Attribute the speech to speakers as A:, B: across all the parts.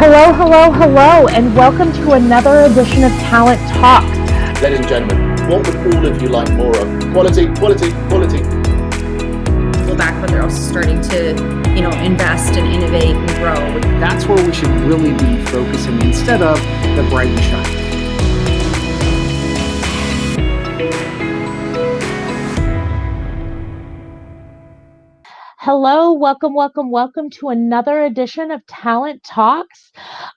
A: Hello, hello, hello, and welcome to another edition of Talent Talk.
B: Ladies and gentlemen, what would all of you like more of? Quality, quality, quality.
C: Go back, but they're also starting to, invest and innovate and grow.
D: That's where we should really be focusing instead of the bright and shiny.
A: Hello, welcome to another edition of Talent Talks.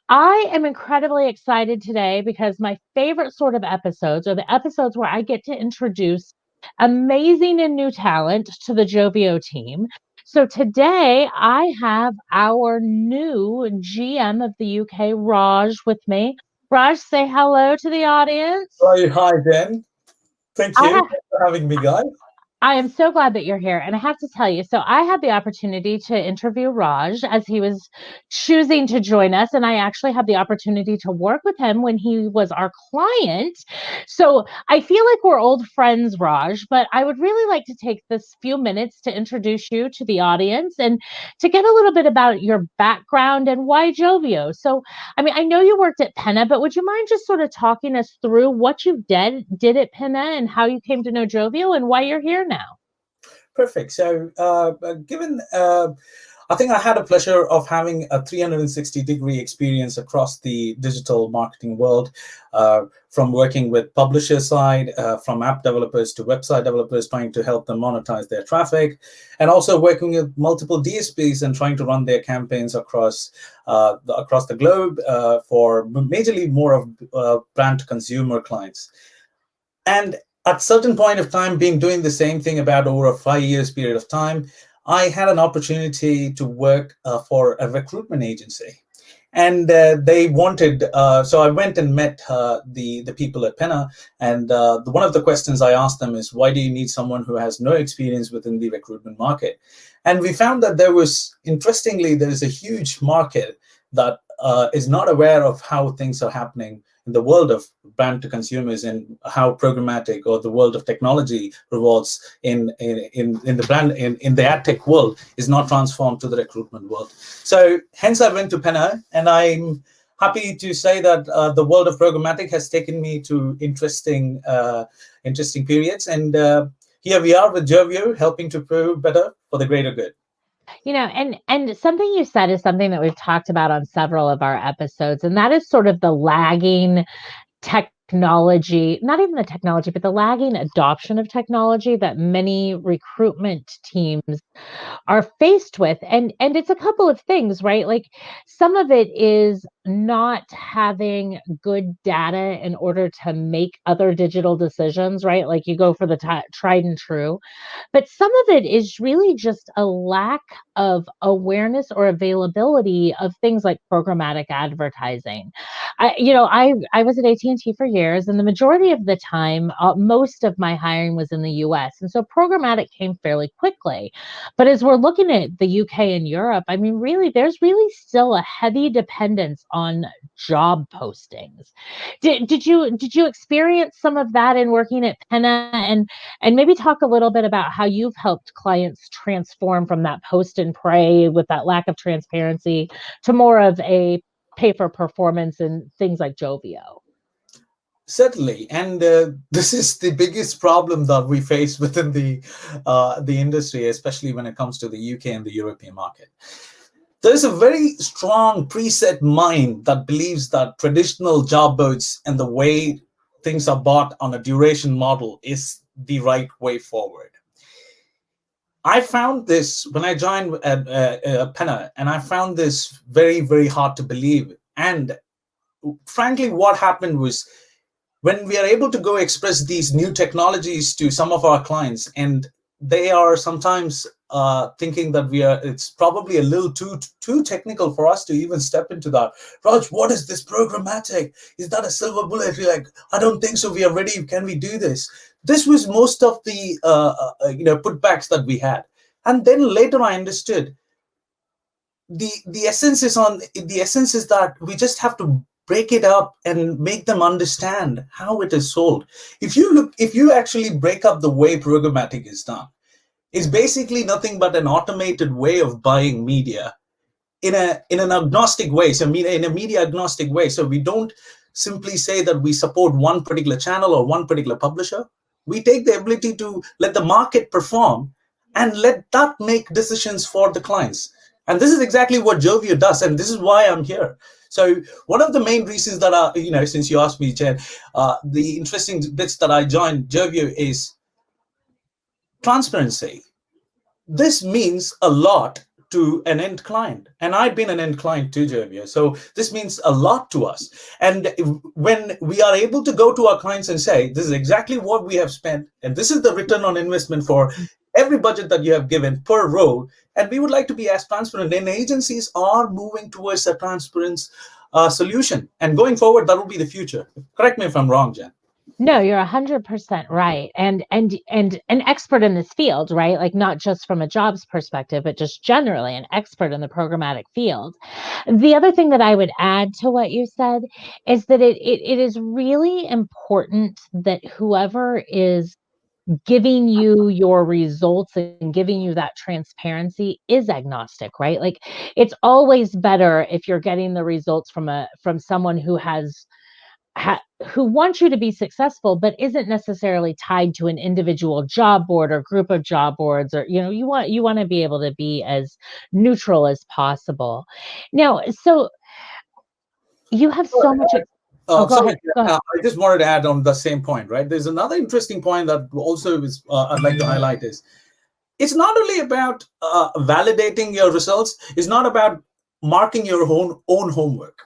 A: I am incredibly excited today because my favorite sort of episodes are the episodes where I get to introduce amazing and new talent to the Joveo team. So today I have our new GM of the UK, Raj, with me. Raj, say hello to the audience.
E: Hi, Jenn. Thank you for having me, guys.
A: I am so glad that you're here. And I have to tell you, so I had the opportunity to interview Raj as he was choosing to join us. And I actually had the opportunity to work with him when he was our client. So I feel like we're old friends, Raj, but I would really like to take this few minutes to introduce you to the audience and to get a little bit about your background and why Joveo. So, I know you worked at Penna, but would you mind just sort of talking us through what you did at Penna and how you came to know Joveo and why you're here now?
E: Perfect. So, I think I had a pleasure of having a 360-degree experience across the digital marketing world, from working with publisher side, from app developers to website developers, trying to help them monetize their traffic, and also working with multiple DSPs and trying to run their campaigns across the globe for majorly more of brand to consumer clients. And at a certain point of time, doing the same thing about over a 5 years period of time, I had an opportunity to work for a recruitment agency. And they wanted, so I went and met the people at Penna. And one of the questions I asked them is, why do you need someone who has no experience within the recruitment market? And we found that there is a huge market that is not aware of how things are happening in the world of brand to consumers and how programmatic or the world of technology revolves in the ad tech world is not transformed to the recruitment world. So hence I went to Penna, and I'm happy to say that the world of programmatic has taken me to interesting periods. And here we are with Joveo, helping to prove better for the greater good.
A: And something you said is something that we've talked about on several of our episodes, and that is sort of the lagging technology, not even the technology, but the lagging adoption of technology that many recruitment teams are faced with. And it's a couple of things, right? Like some of it is not having good data in order to make other digital decisions, right? Like you go for the tried and true. But some of it is really just a lack of awareness or availability of things like programmatic advertising. I was at AT&T for years, and the majority of the time, most of my hiring was in the US. And so programmatic came fairly quickly. But as we're looking at the UK and Europe, there's really still a heavy dependence on job postings. Did you experience some of that in working at Penna, and maybe talk a little bit about how you've helped clients transform from that post and pray with that lack of transparency to more of a pay for performance and things like Joveo?
E: Certainly, and this is the biggest problem that we face within the industry, especially when it comes to the UK and the European market. There is a very strong preset mind that believes that traditional job boards and the way things are bought on a duration model is the right way forward. I found this when I joined at Penna, and I found this very, very hard to believe. And frankly, what happened was, when we are able to go express these new technologies to some of our clients, and they are sometimes thinking that it's probably a little too technical for us to even step into that. Raj, what is this programmatic? Is that a silver bullet? We're like, I don't think so. We are ready. Can we do this? This was most of the putbacks that we had. And then later I understood the essence is that we just have to break it up and make them understand how it is sold. If you actually break up the way programmatic is done, it's basically nothing but an automated way of buying media in an agnostic way, so in a media agnostic way. So we don't simply say that we support one particular channel or one particular publisher. We take the ability to let the market perform and let that make decisions for the clients. And this is exactly what Joveo does, and this is why I'm here. So one of the main reasons that since you asked me, Jenn, the interesting bits that I joined Joveo is transparency. This means a lot to an end client, and I've been an end client to Joveo, so this means a lot to us. And when we are able to go to our clients and say, this is exactly what we have spent, and this is the return on investment for every budget that you have given per role, and we would like to be as transparent, and agencies are moving towards a transparent solution, and going forward, that will be the future. Correct me if I'm wrong, Jenn.
A: No, you're 100% right. And an expert in this field, right? Like not just from a jobs perspective, but just generally an expert in the programmatic field. The other thing that I would add to what you said is that it is really important that whoever is giving you your results and giving you that transparency is agnostic, right? Like it's always better if you're getting the results from someone who who wants you to be successful, but isn't necessarily tied to an individual job board or group of job boards, or you want to be able to be as neutral as possible. Now, so you have so much. Go ahead.
E: I just wanted to add on the same point, right? There's another interesting point that also is I'd like to highlight is it's not only about validating your results. It's not about marking your own homework.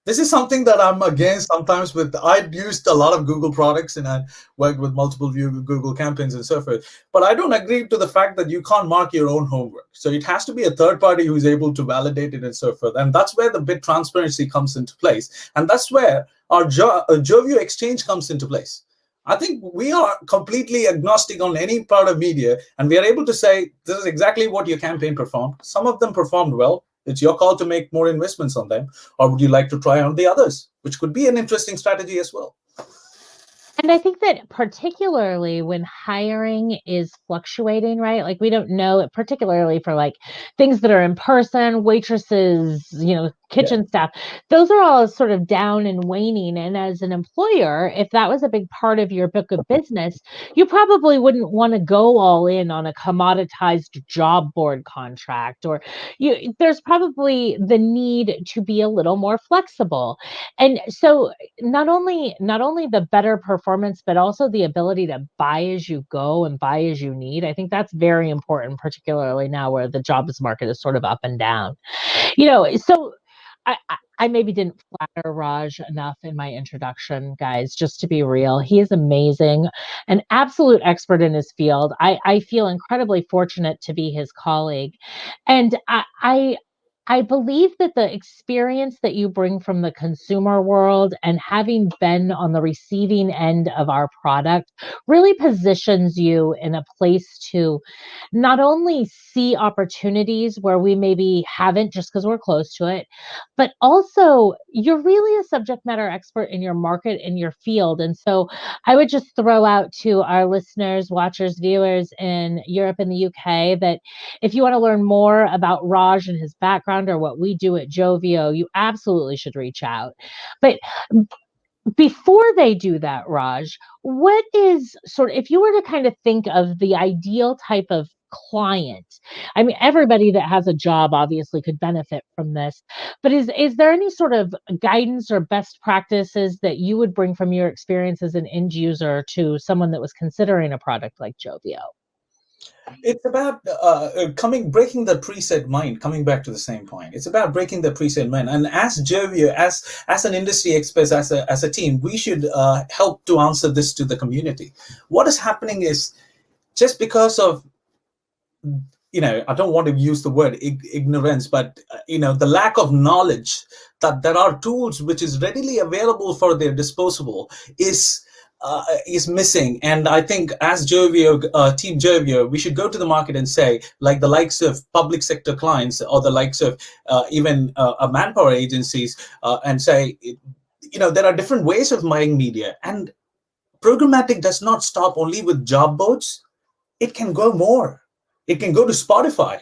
E: This is something that I'm against sometimes I've used a lot of Google products and I worked with multiple Google campaigns and so forth, but I don't agree to the fact that you can't mark your own homework. So it has to be a third party who's able to validate it and so forth. And that's where the bit transparency comes into place. And that's where our Joveo exchange comes into place. I think we are completely agnostic on any part of media, and we are able to say, this is exactly what your campaign performed. Some of them performed well. It's your call to make more investments on them, or would you like to try on the others, which could be an interesting strategy as well.
A: And I think that particularly when hiring is fluctuating, right? Like we don't know, particularly for like things that are in person, waitresses, kitchen staff, those are all sort of down and waning. And as an employer, if that was a big part of your book of business, you probably wouldn't want to go all in on a commoditized job board contract, or there's probably the need to be a little more flexible. And so not only the better performance, but also the ability to buy as you go and buy as you need. I think that's very important, particularly now where the jobs market is sort of up and down. So I maybe didn't flatter Raj enough in my introduction, guys, just to be real. He is amazing, an absolute expert in his field. I feel incredibly fortunate to be his colleague. And I believe that the experience that you bring from the consumer world and having been on the receiving end of our product really positions you in a place to not only see opportunities where we maybe haven't just because we're close to it, but also you're really a subject matter expert in your market, in your field. And so I would just throw out to our listeners, watchers, viewers in Europe and the UK that if you want to learn more about Raj and his background or what we do at Joveo, you absolutely should reach out. But before they do that, Raj, what is if you were to kind of think of the ideal type of client? I mean, everybody that has a job obviously could benefit from this, but is there any sort of guidance or best practices that you would bring from your experience as an end user to someone that was considering a product like Joveo?
E: It's about breaking the preset mind, coming back to the same point. It's about breaking the preset mind. And as Joveo, as an industry expert, as a team, we should help to answer this to the community. What is happening is just because of, I don't want to use the word ignorance, but, the lack of knowledge that there are tools which is readily available for their disposable is missing. And I think as Joveo, Team Joveo, we should go to the market and say, like the likes of public sector clients or the likes of even manpower agencies, and say, there are different ways of buying media. And programmatic does not stop only with job boards. It can go more. It can go to Spotify.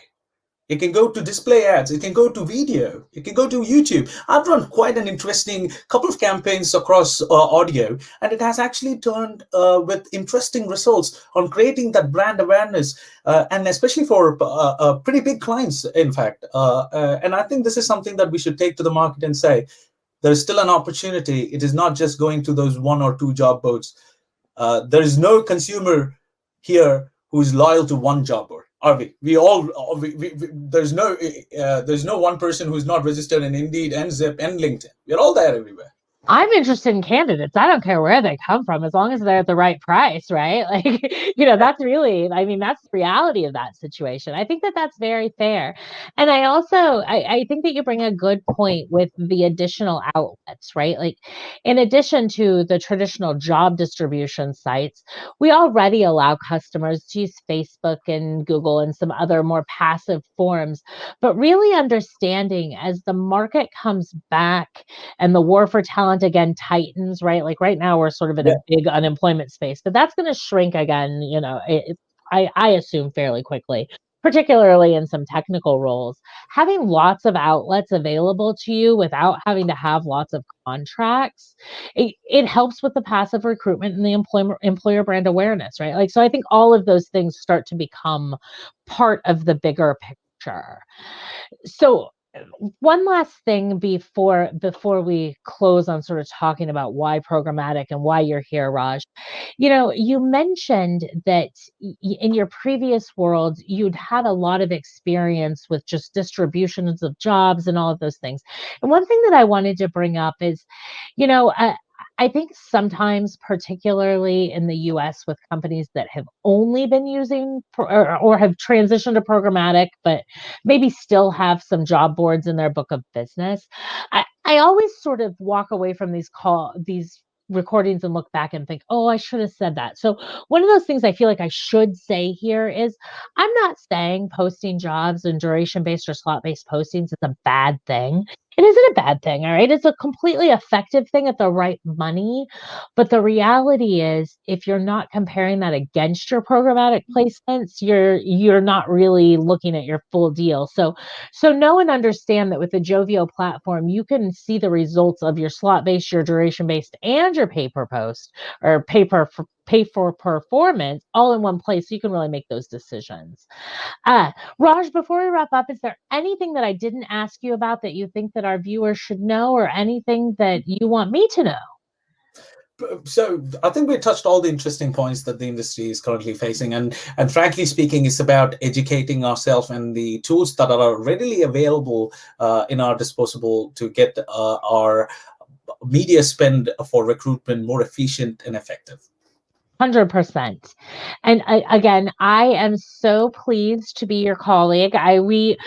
E: It can go to display ads. It can go to video. It can go to YouTube. I've run quite an interesting couple of campaigns across audio, and it has actually turned with interesting results on creating that brand awareness, and especially for pretty big clients, in fact. And I think this is something that we should take to the market and say, there is still an opportunity. It is not just going to those 1 or 2 job boards. There is no consumer here who is loyal to one job board. Are we? There's no one person who's not registered in Indeed and Zip and LinkedIn. We're all there everywhere.
A: I'm interested in candidates. I don't care where they come from, as long as they're at the right price, right? Like, that's really, that's the reality of that situation. I think that that's very fair. And I think that you bring a good point with the additional outlets, right? Like, in addition to the traditional job distribution sites, we already allow customers to use Facebook and Google and some other more passive forms, but really understanding as the market comes back and the war for talent again tightens, right? Like right now we're sort of in a big unemployment space, but that's going to shrink again, I assume fairly quickly, particularly in some technical roles. Having lots of outlets available to you without having to have lots of contracts, it helps with the passive recruitment and the employer brand awareness, right? Like, so I think all of those things start to become part of the bigger picture. So one last thing before we close on sort of talking about why programmatic and why you're here, Raj. You mentioned that in your previous world, you'd had a lot of experience with just distributions of jobs and all of those things. And one thing that I wanted to bring up is, I think sometimes, particularly in the US, with companies that have only been using or have transitioned to programmatic, but maybe still have some job boards in their book of business, I always sort of walk away from these recordings and look back and think, oh, I should have said that. So one of those things I feel like I should say here is, I'm not saying posting jobs and duration-based or slot-based postings is a bad thing. It isn't a bad thing, all right? It's a completely effective thing at the right money. But the reality is, if you're not comparing that against your programmatic placements, you're not really looking at your full deal. So know and understand that with the Joveo platform, you can see the results of your slot-based, your duration-based, and your pay-per-post or pay for performance all in one place, so you can really make those decisions. Raj, before we wrap up, is there anything that I didn't ask you about that you think that our viewers should know, or anything that you want me to know?
E: So I think we touched all the interesting points that the industry is currently facing, and frankly speaking, it's about educating ourselves and the tools that are readily available in our disposal to get our media spend for recruitment more efficient and effective.
A: 100%. And again, I am so pleased to be your colleague. We've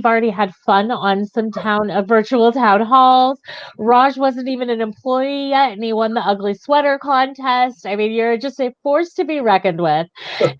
A: already had fun on some virtual town halls. Raj wasn't even an employee yet, and he won the ugly sweater contest. I mean, you're just a force to be reckoned with.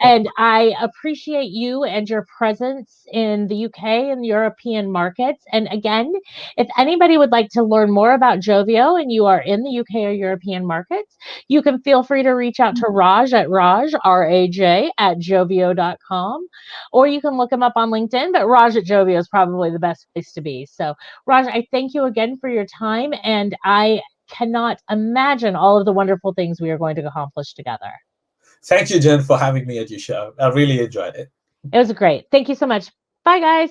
A: And I appreciate you and your presence in the UK and European markets. And again, if anybody would like to learn more about Joveo and you are in the UK or European markets, you can feel free to reach out to Raj at Raj at Joveo.com, or you can look him up on LinkedIn, but Raj at Joveo is probably the best place to be. So Raj, I thank you again for your time, and I cannot imagine all of the wonderful things we are going to accomplish together.
E: Thank you, Jenn, for having me at your show. I really enjoyed it.
A: It was great. Thank you so much. Bye, guys.